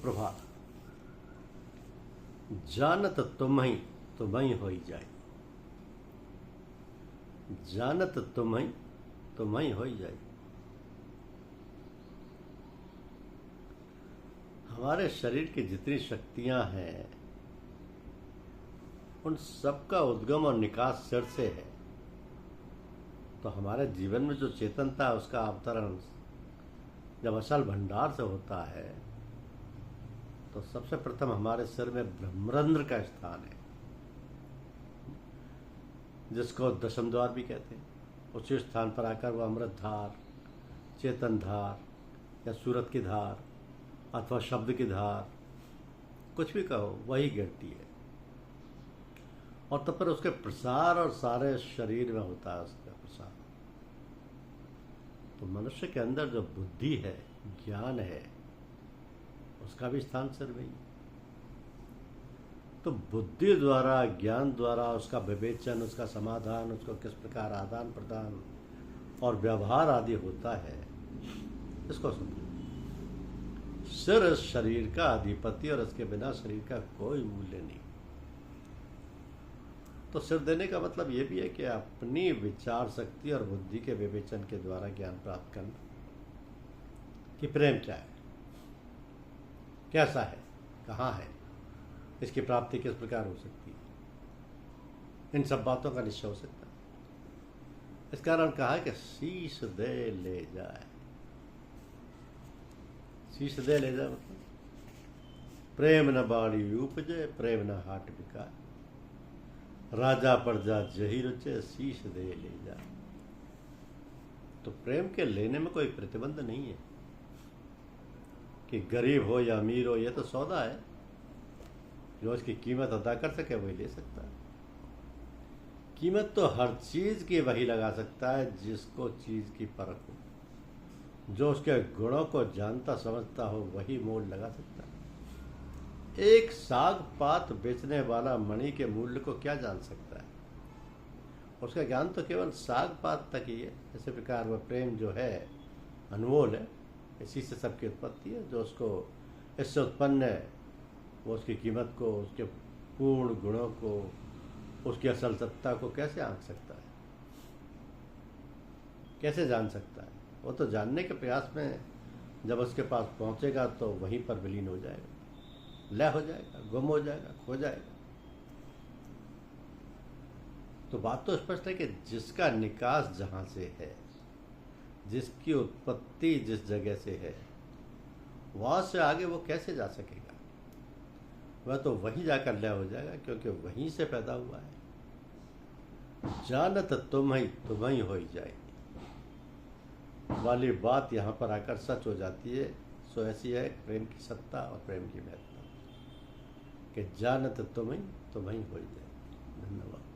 सुप्रभात। जानत तुम्हें तुम्हें होई जाए, जानत तुम्हें तुम्हें होई जाए। हमारे शरीर की जितनी शक्तियां हैं उन सबका उद्गम और निकास सिर से है। तो हमारे जीवन में जो चेतनता है उसका अवतरण जब असल भंडार से होता है तो सबसे प्रथम हमारे सिर में ब्रह्मरंध्र का स्थान है, जिसको दशम द्वार भी कहते हैं। उसी स्थान पर आकर वो अमृत धार, चेतन धार या सूरत की धार अथवा शब्द की धार, कुछ भी कहो, वही गिरती है और तब पर उसके प्रसार और सारे शरीर में होता है उसका प्रसार। तो मनुष्य के अंदर जो बुद्धि है, ज्ञान है, उसका भी स्थान सिर में ही। तो बुद्धि द्वारा, ज्ञान द्वारा उसका विवेचन, उसका समाधान, उसको किस प्रकार आदान प्रदान और व्यवहार आदि होता है, इसको समझो। सिर इस शरीर का अधिपति और इसके बिना शरीर का कोई मूल्य नहीं। तो सिर देने का मतलब यह भी है कि अपनी विचार शक्ति और बुद्धि के विवेचन के द्वारा ज्ञान प्राप्त करना कि प्रेम क्या है, कैसा है, कहाँ है, इसकी प्राप्ति किस प्रकार हो सकती है, इन सब बातों का निश्चय हो सकता है। इस कारण कहा है कि शीश दे ले जाए। शीश दे ले जाए मतलब प्रेम न बाड़ी उपजे, प्रेम न हाट बिकाए, राजा प्रजा जही रुचे, शीश दे ले जाए। तो प्रेम के लेने में कोई प्रतिबंध नहीं है कि गरीब हो या अमीर हो, यह तो सौदा है। जो इसकी कीमत अदा कर सके वही ले सकता है। कीमत तो हर चीज की वही लगा सकता है जिसको चीज की परख हो। जो उसके गुणों को जानता समझता हो वही मोल लगा सकता है। एक साग पात बेचने वाला मणि के मूल्य को क्या जान सकता है? उसका ज्ञान तो केवल साग पात तक ही है। इसी प्रकार वह प्रेम जो है अनमोल है, इसी से सबकी उत्पत्ति है। जो उसको इससे उत्पन्न है वो उसकी कीमत को, उसके पूर्ण गुणों को, उसकी असल सत्ता को कैसे आंक सकता है, कैसे जान सकता है? वो तो जानने के प्रयास में जब उसके पास पहुंचेगा तो वहीं पर विलीन हो जाएगा, लय हो जाएगा, गुम हो जाएगा, खो जाएगा। तो बात तो स्पष्ट है कि जिसका निकास जहां से है, जिसकी उत्पत्ति जिस जगह से है, वहां से आगे वो कैसे जा सकेगा? वह तो वहीं जाकर लय हो जाएगा, क्योंकि वहीं से पैदा हुआ है। जानत तुम्हें हो जाएगी वाली बात यहाँ पर आकर सच हो जाती है। सो ऐसी है प्रेम की सत्ता और प्रेम की महत्ता कि जानत तुम्हें हो जाए। धन्यवाद।